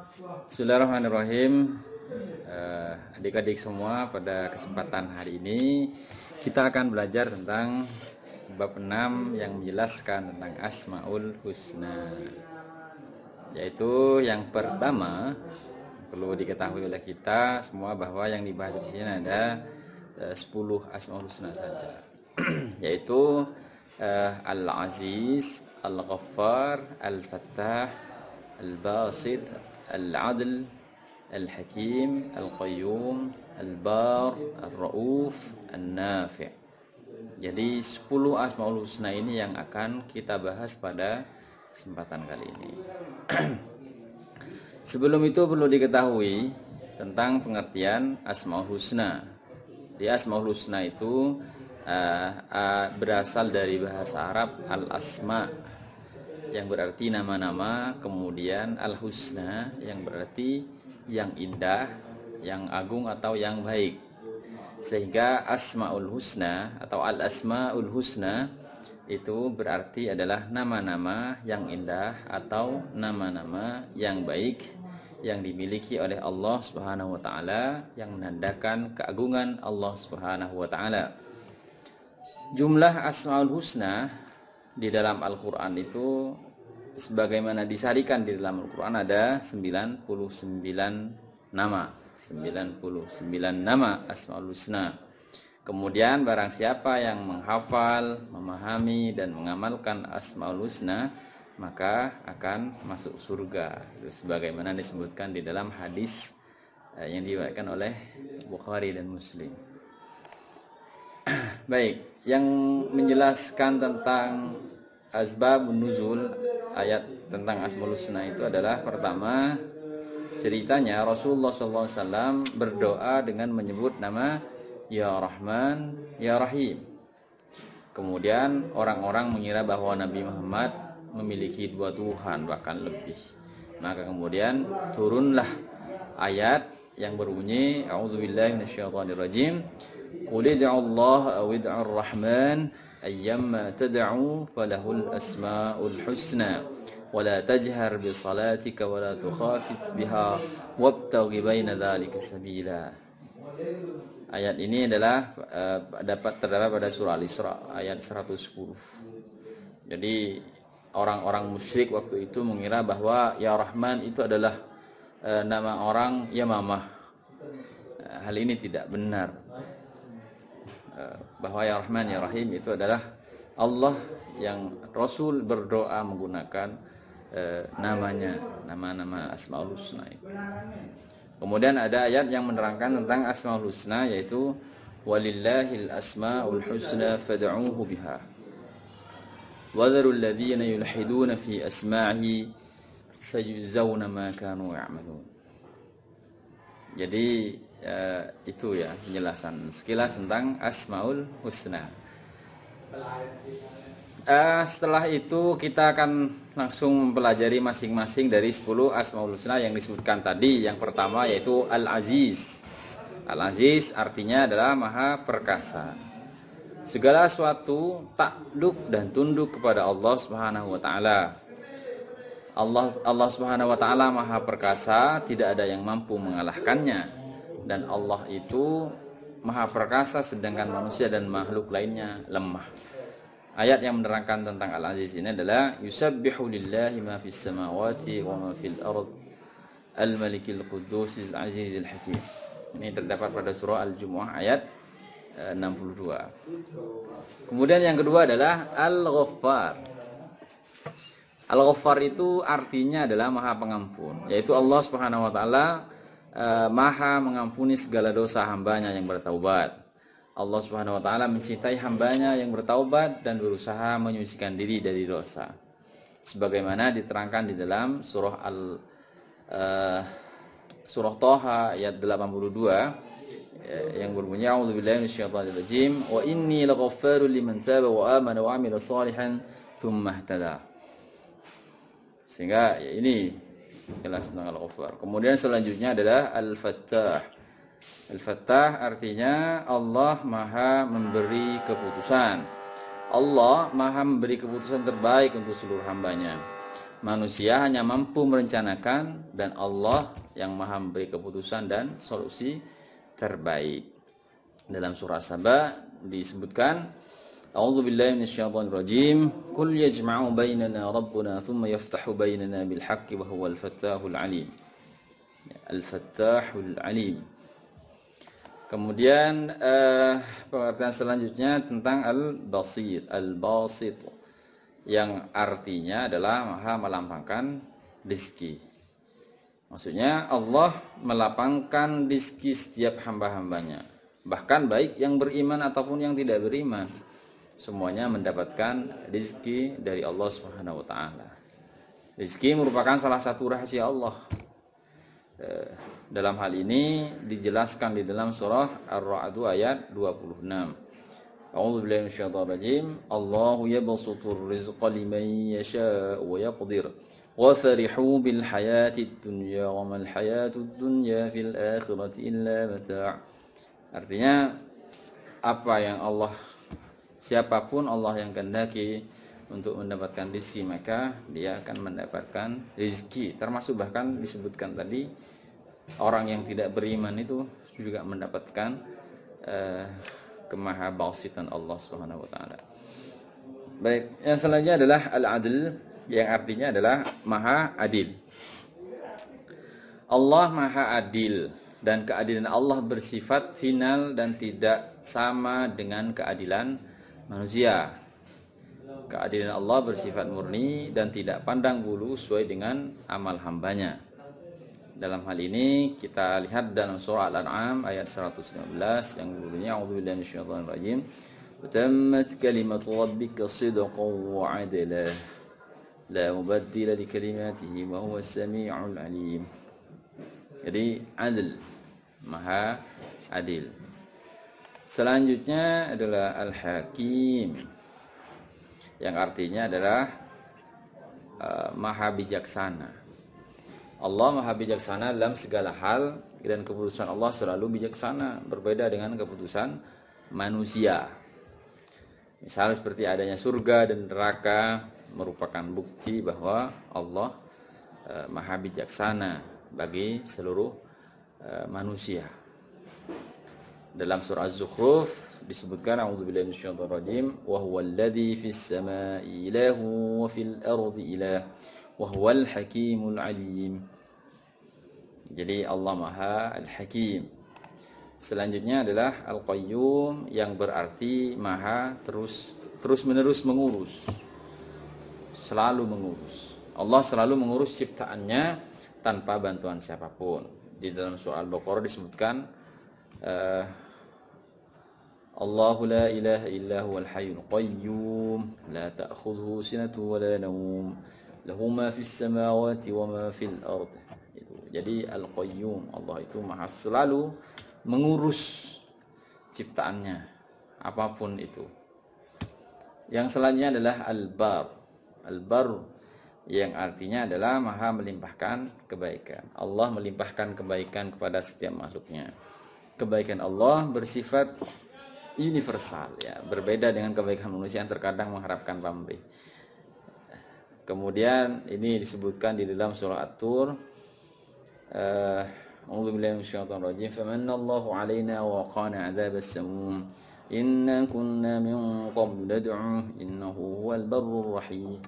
Bismillahirrahmanirrahim. Adik-adik semua, pada kesempatan hari ini kita akan belajar tentang bab 6 yang menjelaskan tentang Asmaul Husna. Yaitu yang pertama, perlu diketahui oleh kita semua bahwa yang dibahas di sini ada 10 Asmaul Husna saja. Yaitu Al-Aziz, Al-Ghaffar, Al-Fattah, Al-Basit, Al-Adl, Al-Hakim, Al-Qayyum, Al-Bar, Al-Ra'uf, Al-Nafi'. Jadi 10 Asmaul Husna ini yang akan kita bahas pada kesempatan kali ini. Sebelum itu perlu diketahui tentang pengertian Asmaul Husna. Di Asmaul Husna itu berasal dari bahasa Arab al-asma, yang berarti nama-nama, kemudian al-husna yang berarti yang indah, yang agung atau yang baik. Sehingga Asmaul Husna atau al-asmaul husna itu berarti adalah nama-nama yang indah atau nama-nama yang baik yang dimiliki oleh Allah Subhanahu wa taala, yang menandakan keagungan Allah Subhanahu wa taala. Jumlah Asmaul Husna di dalam Al-Quran itu sebagaimana disarikan di dalam Al-Quran ada 99 nama. 99 nama Asmaul Husna. Kemudian barang siapa yang menghafal, memahami dan mengamalkan Asmaul Husna, maka akan masuk surga. Itu sebagaimana disebutkan di dalam hadis yang diriwayatkan oleh Bukhari dan Muslim. Baik, yang menjelaskan tentang asbab nuzul ayat tentang Asmaul Husna itu adalah pertama, ceritanya Rasulullah SAW berdoa dengan menyebut nama Ya Rahman, Ya Rahim. Kemudian orang-orang mengira bahwa Nabi Muhammad memiliki 2 Tuhan, bahkan lebih. Maka kemudian turunlah ayat yang berbunyi A'udzubillahi minasyaitonirrajim. Qul ud'u Allah aw ud'u ar-Rahman ayyamma tad'u falahul asmaul husna wa la tajhar bi salatika wa la tukhafit biha wabtaghi baina dzalika sabila. Ayat ini adalah terdapat pada surah Al-Isra ayat 110. Jadi orang-orang musyrik waktu itu mengira bahwa Ya Rahman itu adalah nama orang Yamamah. Hal ini tidak benar. Bahwa Ya Rahman Ya Rahim itu adalah Allah, yang Rasul berdoa menggunakan namanya, nama-nama Asmaul Husna itu. Kemudian ada ayat yang menerangkan tentang Asmaul Husna, yaitu walillahil asmaul husna fad'uuhu biha wadharul ladzina yulhiduna fi asma'ihi sayujzauna ma kanu ya'malun. Jadi itu ya penjelasan sekilas tentang Asmaul Husna. Setelah itu kita akan langsung mempelajari masing-masing dari 10 Asmaul Husna yang disebutkan tadi. Yang pertama yaitu Al-Aziz. Al-Aziz artinya adalah Maha Perkasa. Segala sesuatu takluk dan tunduk kepada Allah Subhanahu wa taala. Allah Subhanahu wa taala Maha Perkasa, tidak ada yang mampu mengalahkannya. Dan Allah itu Maha Perkasa, sedangkan manusia dan makhluk lainnya lemah. Ayat yang menerangkan tentang Al-Aziz ini adalah yusabbihu lillahi ma fis samawati wa ma fil ard al-malikil qudusil azizil hakim. Ini terdapat pada surah Al-Jumu'ah ayat 62. Kemudian yang kedua adalah Al-Ghaffar. Al-Ghaffar itu artinya adalah Maha Pengampun, yaitu Allah Subhanahu wa taala Maha mengampuni segala dosa hambanya yang bertaubat. Allah Subhanahu wa taala mencintai hambanya yang bertaubat dan berusaha menyucikan diri dari dosa. Sebagaimana diterangkan di dalam surah surah Thaha ayat 82 yang berbunyi a'udzubillahi minasyaitonirrajim wa inni laghaffarul liman taba wa amana wa 'amila shalihan tsumma ihtada. Sehingga ya ini jelas tentang Al-Ghaffar. Kemudian selanjutnya adalah Al-Fattah. Al-Fattah artinya Allah Maha memberi keputusan. Allah Maha memberi keputusan terbaik untuk seluruh hambanya. Manusia hanya mampu merencanakan dan Allah yang maha memberi keputusan dan solusi terbaik. Dalam surah Saba disebutkan, A'udzu billahi minasyaitonir rajim. Qul yajma'u bainana rabbuna thumma yaftahu bainana bil haqqi wa huwal fattahul alim. Al-Fattahul Alim. Kemudian pengertian selanjutnya tentang al-basit, al-basit yang artinya adalah maha melapangkan rezeki. Maksudnya Allah melapangkan rezeki setiap hamba-hambanya. Bahkan baik yang beriman ataupun yang tidak beriman, semuanya mendapatkan rezeki dari Allah Subhanahu wa taala. Rezeki merupakan salah satu rahasia Allah. Dalam hal ini dijelaskan di dalam surah Ar-Ra'd ayat 26. A'udzu billahi minasyaitonir rajim. Allahu yabsutur rizqa liman yasha'u wa yaqdir. Wa farihu bil hayatid dunya wa mal hayatud dunya fil akhirati illa mata'. Artinya apa yang siapapun Allah yang kehendaki untuk mendapatkan rezeki, maka dia akan mendapatkan rezeki. Termasuk bahkan disebutkan tadi orang yang tidak beriman itu juga mendapatkan kemahabausitan Allah Subhanahu wa taala. Baik, yang selanjutnya adalah al-adl yang artinya adalah maha adil. Allah maha adil dan keadilan Allah bersifat final dan tidak sama dengan keadilan manusia. Keadilan Allah bersifat murni dan tidak pandang bulu sesuai dengan amal hambanya. Dalam hal ini kita lihat dalam surah Al-An'am ayat 115 yang bunyinya a'udzubillahi minasyaitonir rajim. Tammat kalimatu rabbika sidqan wa 'adla. La mubaddila li kalimatihi wa huwas samii'ul 'alim. Jadi adil, maha adil. Selanjutnya adalah Al-Hakim yang artinya adalah maha bijaksana. Allah maha bijaksana dalam segala hal dan keputusan Allah selalu bijaksana, berbeda dengan keputusan manusia. Misalnya seperti adanya surga dan neraka merupakan bukti bahwa Allah maha bijaksana bagi seluruh manusia. Dalam surah Az-Zukhruf disebutkan a'udzubillahi minasyaitonir rajim wa huwal ladzi fis samaa'i ilahu wa fil ardi ilah wa huwal hakimul alim. Jadi Allah Maha Al-Hakim. Selanjutnya adalah Al-Qayyum yang berarti maha terus-menerus mengurus. Selalu mengurus. Allah selalu mengurus ciptaannya tanpa bantuan siapapun. Di dalam surah Al-Baqarah disebutkan Allahu la ilaha illa huwal hayyul qayyum la ta'khudhuhu sinatun wa la nawm lahu ma fis samawati wa ma fil ard. Jadi Al-Qayyum, Allah itu maha selalu mengurus ciptaannya apapun itu. Yang selanjutnya adalah Al-Bar. Al-Bar yang artinya adalah maha melimpahkan kebaikan. Allah melimpahkan kebaikan kepada setiap makhluknya. Kebaikan Allah bersifat universal, ya, berbeda dengan kebaikan manusia yang terkadang mengharapkan pamrih. Kemudian ini disebutkan di dalam surah At-Tur. A'udzu billahi minasyaitonir rajim. Famanallahu 'alaina wa qana 'adzabas samum. Inna kunna min qablu nad'u innahu huwal barrur rahim.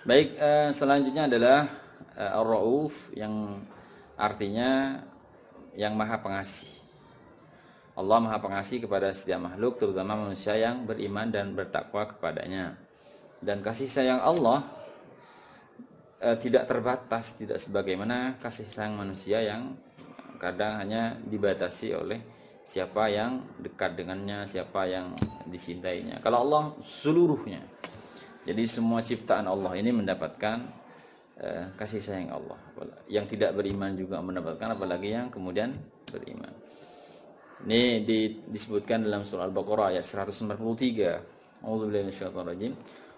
Baik, selanjutnya adalah Ar-Rauf yang artinya yang maha pengasih. Allah maha pengasih kepada setiap makhluk, terutama manusia yang beriman dan bertakwa kepadanya. Dan kasih sayang Allah tidak terbatas, tidak sebagaimana kasih sayang manusia yang kadang hanya dibatasi oleh siapa yang dekat dengannya, siapa yang dicintainya. Kalau Allah seluruhnya. Jadi semua ciptaan Allah ini mendapatkan kasih sayang Allah. Yang tidak beriman juga mendapatkan, apalagi yang kemudian beriman. Ini disebutkan dalam surah Al-Baqarah ayat 143. A'udzubillahi minasyaitonir rajim.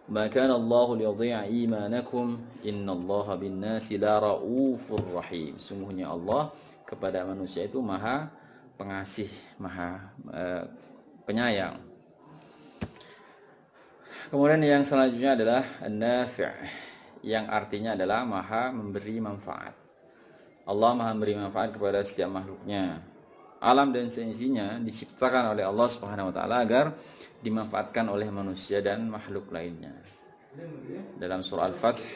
Ma kana Allahu liyudhi'a imanakum innallaha bin-nasi la raufur rahim. Sungguhnya Allah kepada manusia itu maha pengasih, maha penyayang. Kemudian yang selanjutnya adalah an-nafi', yang artinya adalah maha memberi manfaat. Allah maha memberi manfaat kepada setiap makhluknya. Alam dan seisinya diciptakan oleh Allah Subhanahu wa taala agar dimanfaatkan oleh manusia dan makhluk lainnya. Dalam surah Al-Fath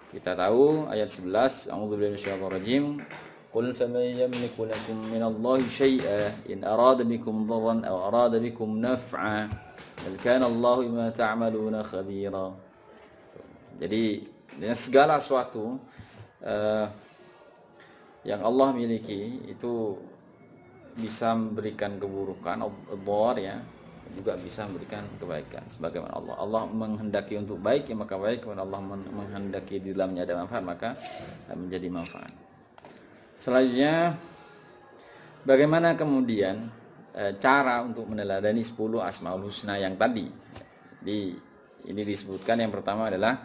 kita tahu ayat 11, a'udzubillahi minasyaitonir rajim, qul faman yamliku lakum minallahi syai'a in arada bikum dharran aw arada bikum naf'a bal kana Allahu bima ta'maluna khabira. Jadi dengan segala sesuatu yang Allah miliki itu bisa memberikan keburukan, dhar ya, juga bisa memberikan kebaikan. Sebagaimana Allah menghendaki untuk baik, ya maka baik. Kalau Allah menghendaki di dalamnya ada manfaat, maka menjadi manfaat. Selanjutnya, bagaimana kemudian cara untuk meneladani 10 Asmaul Husna yang tadi? Ini disebutkan yang pertama adalah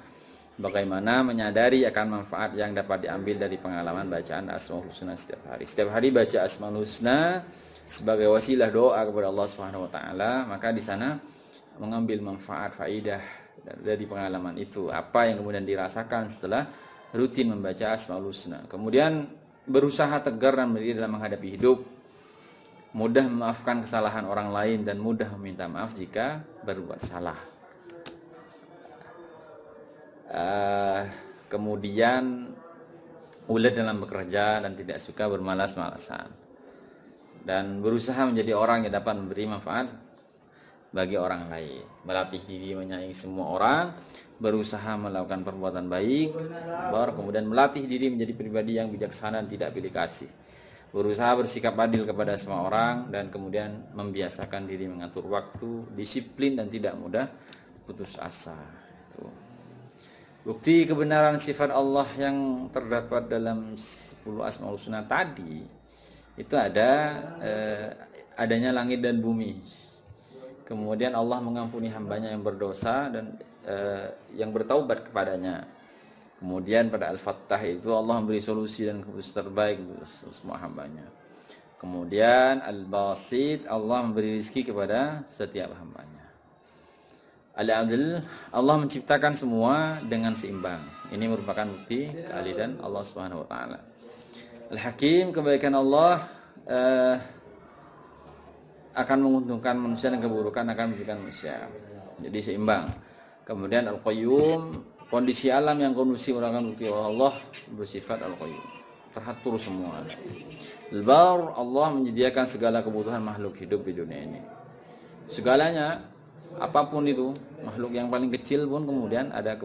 bagaimana menyadari akan manfaat yang dapat diambil dari pengalaman bacaan Asmaul Husna setiap hari. Setiap hari baca Asmaul Husna sebagai wasilah doa kepada Allah Subhanahu wa taala, maka di sana mengambil manfaat faidah dari pengalaman itu, apa yang kemudian dirasakan setelah rutin membaca Asmaul Husna. Kemudian berusaha tegar dan berdiri dalam menghadapi hidup, mudah memaafkan kesalahan orang lain dan mudah meminta maaf jika berbuat salah. Kemudian ulet dalam bekerja dan tidak suka bermalas-malasan, dan berusaha menjadi orang yang dapat memberi manfaat bagi orang lain, melatih diri menyayangi semua orang, berusaha melakukan perbuatan baik, kemudian melatih diri menjadi pribadi yang bijaksana dan tidak pilih kasih, berusaha bersikap adil kepada semua orang, dan kemudian membiasakan diri mengatur waktu, disiplin dan tidak mudah putus asa. Itu bukti kebenaran sifat Allah yang terdapat dalam 10 Asmaul Husna tadi. Itu ada adanya langit dan bumi. Kemudian Allah mengampuni hambanya yang berdosa dan yang bertaubat kepadanya. Kemudian pada Al-Fattah itu Allah memberi solusi dan keputusan terbaik untuk semua hambanya. Kemudian Al-Basit, Allah memberi rezeki kepada setiap hambanya. Al-Adil, Allah menciptakan semua dengan seimbang. Ini merupakan bukti keadilan Allah Subhanahu wa taala. Al-Hakim, kebaikan Allah akan menguntungkan manusia dan keburukan akan memberikan manusia. Jadi seimbang. Kemudian Al-Qayyum, kondisi alam yang kondusif merupakan bukti bahwa Allah bersifat Al-Qayyum, teratur semua. Al-Bar, Allah menyediakan segala kebutuhan makhluk hidup di dunia ini. Segalanya, apapun itu, makhluk yang paling kecil pun kemudian ada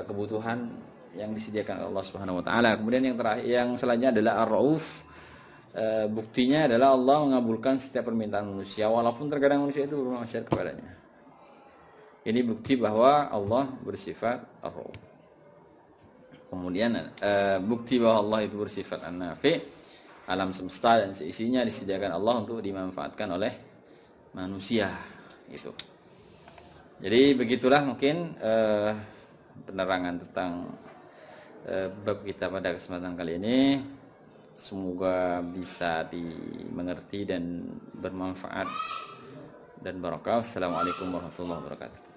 kebutuhan yang disediakan oleh Allah Subhanahu wa taala. Kemudian yang terakhir, yang selanjutnya adalah Ar-Rauf. Buktinya adalah Allah mengabulkan setiap permintaan manusia walaupun terkadang manusia itu bermaksiat kepadanya. Ini bukti bahwa Allah bersifat Ar-Rauf. Kemudian bukti bahwa Allah itu bersifat An-Nafi'. Alam semesta dan seisinya disediakan Allah untuk dimanfaatkan oleh manusia. Itu. Jadi begitulah mungkin penerangan tentang bab kita pada kesempatan kali ini. Semoga bisa dimengerti dan bermanfaat dan barokah. Assalamualaikum warahmatullahi wabarakatuh.